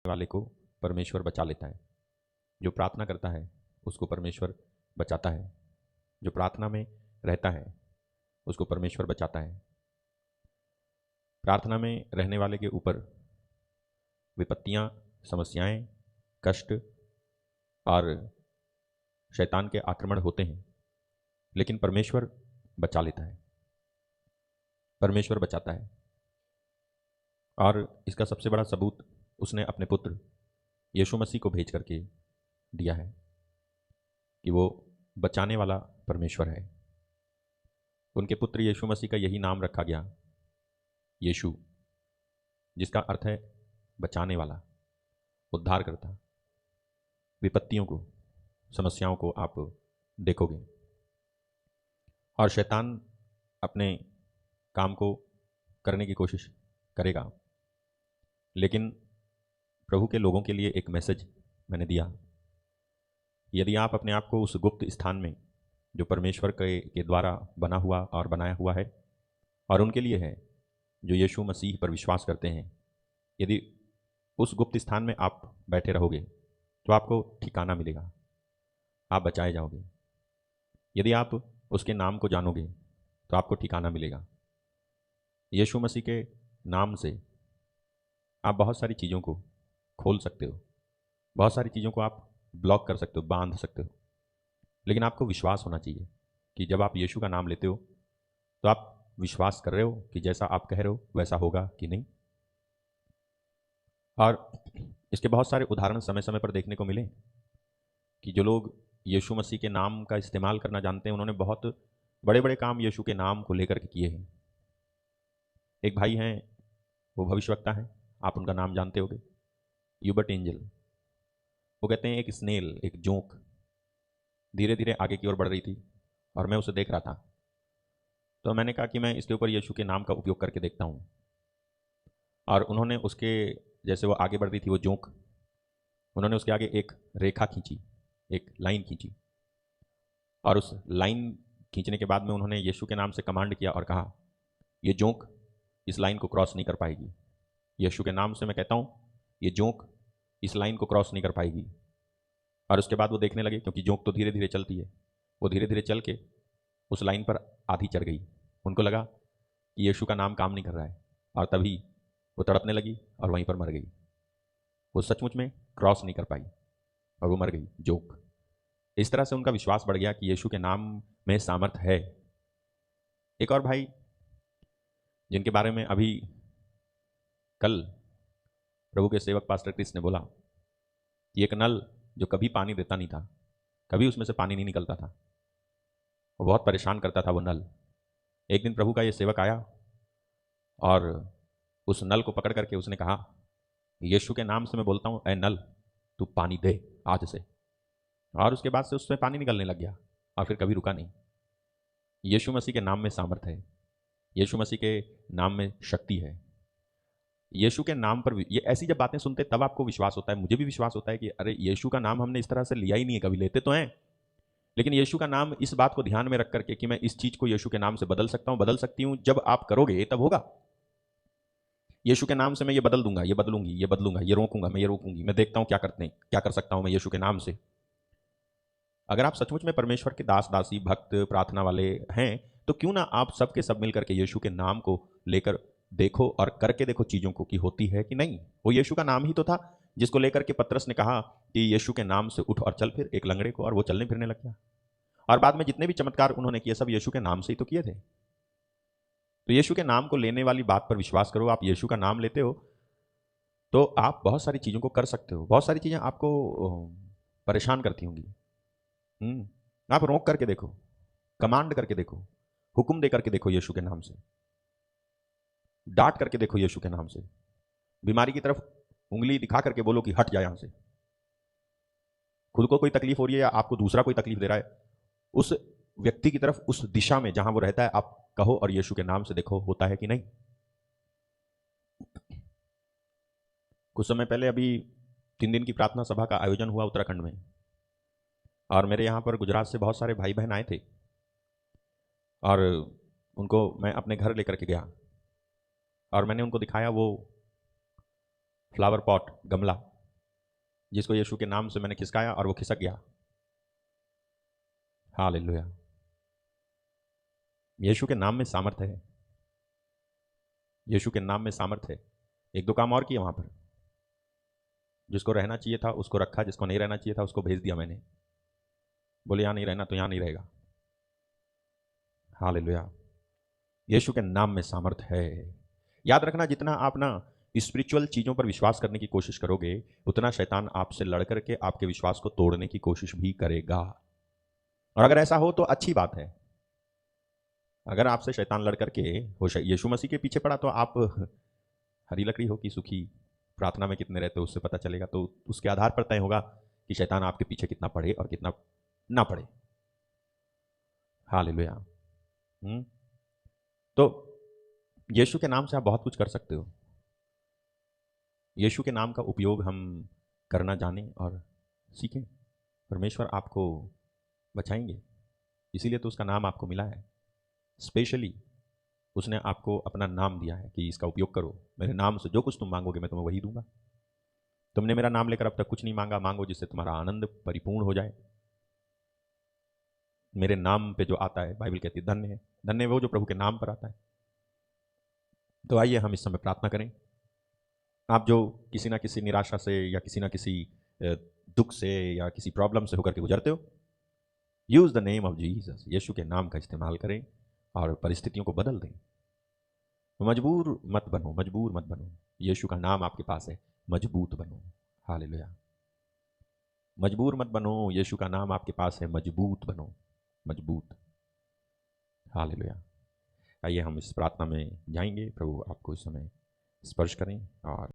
वाले को परमेश्वर बचा लेता है। जो प्रार्थना करता है उसको परमेश्वर बचाता है। जो प्रार्थना में रहता है उसको परमेश्वर बचाता है। प्रार्थना में रहने वाले के ऊपर विपत्तियां, समस्याएं, कष्ट और शैतान के आक्रमण होते हैं, लेकिन परमेश्वर बचा लेता है, परमेश्वर बचाता है। और इसका सबसे बड़ा सबूत उसने अपने पुत्र यीशु मसीह को भेज करके दिया है कि वो बचाने वाला परमेश्वर है। उनके पुत्र यीशु मसीह का यही नाम रखा गया, यीशु, जिसका अर्थ है बचाने वाला, उद्धार करता। विपत्तियों को, समस्याओं को आप देखोगे और शैतान अपने काम को करने की कोशिश करेगा, लेकिन प्रभु के लोगों के लिए एक मैसेज मैंने दिया। यदि आप अपने आप को उस गुप्त स्थान में जो परमेश्वर के द्वारा बना हुआ और बनाया हुआ है और उनके लिए है जो यीशु मसीह पर विश्वास करते हैं, यदि उस गुप्त स्थान में आप बैठे रहोगे तो आपको ठिकाना मिलेगा, आप बचाए जाओगे। यदि आप उसके नाम को जानोगे तो आपको ठिकाना मिलेगा। यीशु मसीह के नाम से आप बहुत सारी चीज़ों को खोल सकते हो, बहुत सारी चीज़ों को आप ब्लॉक कर सकते हो, बांध सकते हो, लेकिन आपको विश्वास होना चाहिए कि जब आप यीशु का नाम लेते हो तो आप विश्वास कर रहे हो कि जैसा आप कह रहे हो वैसा होगा कि नहीं। और इसके बहुत सारे उदाहरण समय समय पर देखने को मिले कि जो लोग यीशु मसीह के नाम का इस्तेमाल करना जानते हैं, उन्होंने बहुत बड़े बड़े काम यीशु के नाम को लेकर के किए हैं। एक भाई हैं, वो भविष्यवक्ता हैं, आप उनका नाम जानते होंगे, ह्यूबर्ट एंजल। वो कहते हैं एक स्नेल, एक जोंक धीरे धीरे आगे की ओर बढ़ रही थी और मैं उसे देख रहा था, तो मैंने कहा कि मैं इसके ऊपर यीशु के नाम का उपयोग करके देखता हूँ। और उन्होंने उसके, जैसे वो आगे बढ़ रही थी वो जोंक, उन्होंने उसके आगे एक रेखा खींची, एक लाइन खींची, और उस लाइन खींचने के बाद में उन्होंने यीशु के नाम से कमांड किया और कहा ये जोंक इस लाइन को क्रॉस नहीं कर पाएगी। यीशु के नाम से मैं कहता हूँ ये जोंक इस लाइन को क्रॉस नहीं कर पाएगी। और उसके बाद वो देखने लगे, क्योंकि जोंक तो धीरे धीरे चलती है, वो धीरे धीरे चल के उस लाइन पर आधी चढ़ गई। उनको लगा कि यीशु का नाम काम नहीं कर रहा है, और तभी वो तड़पने लगी और वहीं पर मर गई। वो सचमुच में क्रॉस नहीं कर पाई और वो मर गई, जोंक। इस तरह से उनका विश्वास बढ़ गया कि यीशु के नाम में सामर्थ है। एक और भाई जिनके बारे में अभी कल प्रभु के सेवक पास्टर क्रिस ने बोला कि एक नल जो कभी पानी देता नहीं था, कभी उसमें से पानी नहीं निकलता था, वो बहुत परेशान करता था वो नल। एक दिन प्रभु का ये सेवक आया और उस नल को पकड़ करके उसने कहा यीशु के नाम से मैं बोलता हूँ, ऐ नल तू पानी दे आज से। और उसके बाद से उसमें पानी निकलने लग गया और फिर कभी रुका नहीं। यीशु मसीह के नाम में सामर्थ है, यीशु मसीह के नाम में शक्ति है। यीशु के नाम पर ये ऐसी जब बातें सुनते तब आपको विश्वास होता है, मुझे भी विश्वास होता है कि अरे यीशु का नाम हमने इस तरह से लिया ही नहीं है, कभी लेते तो हैं, लेकिन यीशु का नाम इस बात को ध्यान में रख करके कि मैं इस चीज को यीशु के नाम से बदल सकता हूं, बदल सकती हूं, जब आप करोगे तब होगा। यीशु के नाम से मैं ये बदल दूंगा, ये बदलूंगी, ये बदलूंगा, ये रोकूंगा, मैं ये रोकूंगी, मैं देखता हूं क्या करते हैं, क्या कर सकता हूं मैं यीशु के नाम से। अगर आप सचमुच में परमेश्वर के दास दासी भक्त प्रार्थना वाले हैं तो क्यों ना आप सबके सब मिलकर के यीशु के नाम को लेकर देखो और करके देखो चीजों को कि होती है कि नहीं। वो यीशु का नाम ही तो था जिसको लेकर के पतरस ने कहा कि यीशु के नाम से उठ और चल फिर, एक लंगड़े को, और वो चलने फिरने लग गया। और बाद में जितने भी चमत्कार उन्होंने किए सब यीशु के नाम से ही तो किए थे। तो यीशु के नाम को लेने वाली बात पर विश्वास करो। आप यीशु का नाम लेते हो तो आप बहुत सारी चीजों को कर सकते हो। बहुत सारी चीजें आपको परेशान करती होंगी, आप रोक करके देखो, कमांड करके देखो, हुक्म दे करके देखो यीशु के नाम से, डांट करके देखो यीशु के नाम से, बीमारी की तरफ उंगली दिखा करके बोलो कि हट जाए यहां से। खुद को कोई तकलीफ हो रही है या आपको दूसरा कोई तकलीफ दे रहा है, उस व्यक्ति की तरफ, उस दिशा में जहां वो रहता है आप कहो और यीशु के नाम से देखो होता है कि नहीं। कुछ समय पहले अभी 3 दिन की प्रार्थना सभा का आयोजन हुआ उत्तराखंड में, और मेरे यहाँ पर गुजरात से बहुत सारे भाई बहन आए थे और उनको मैं अपने घर लेकर के गया और मैंने उनको दिखाया वो फ्लावर पॉट, गमला, जिसको यीशु के नाम से मैंने खिसकाया और वो खिसक गया। हालेलुया। यीशु के नाम में सामर्थ्य है, यीशु के नाम में सामर्थ्य है। एक दो काम और किया वहां पर, जिसको रहना चाहिए था उसको रखा, जिसको नहीं रहना चाहिए था उसको भेज दिया मैंने। बोले यहां नहीं रहना तो यहां नहीं रहेगा। हालेलुया। यीशु के नाम में सामर्थ्य है। याद रखना, जितना आप ना स्पिरिचुअल चीजों पर विश्वास करने की कोशिश करोगे, उतना शैतान आपसे लड़ करके आपके विश्वास को तोड़ने की कोशिश भी करेगा। और अगर ऐसा हो तो अच्छी बात है। अगर आपसे शैतान लड़ करके हो यीशु मसीह के पीछे पड़ा, तो आप हरी लकड़ी हो कि सूखी, प्रार्थना में कितने रहते हो उससे पता चलेगा। तो उसके आधार पर तय होगा कि शैतान आपके पीछे कितना पड़े और कितना ना पड़े। हालेलुया। तो यीशु के नाम से आप बहुत कुछ कर सकते हो। यीशु के नाम का उपयोग हम करना जानें और सीखें, परमेश्वर आपको बचाएंगे। इसीलिए तो उसका नाम आपको मिला है। स्पेशली उसने आपको अपना नाम दिया है कि इसका उपयोग करो। मेरे नाम से जो कुछ तुम मांगोगे मैं तुम्हें वही दूंगा। तुमने मेरा नाम लेकर अब तक कुछ नहीं मांगा, मांगो जिससे तुम्हारा आनंद परिपूर्ण हो जाए। मेरे नाम पे जो आता है, बाइबल कहती है धन्य है, धन्य है वो जो प्रभु के नाम पर आता है। तो आइए हम इस समय प्रार्थना करें। आप जो किसी ना किसी निराशा से या किसी ना किसी दुख से या किसी प्रॉब्लम से होकर के गुजरते हो, use the name of Jesus. यीशु के नाम का इस्तेमाल करें और परिस्थितियों को बदल दें। मजबूर मत बनो, मजबूर मत बनो। यीशु का नाम आपके पास है, मजबूत बनो। हालेलुया। मजबूर मत बनो, यीशु का नाम आपके पास है, मजबूत बनो, मजबूत। हालेलुया। आइए हम इस प्रार्थना में जाएंगे। प्रभु आपको इस समय स्पर्श करें और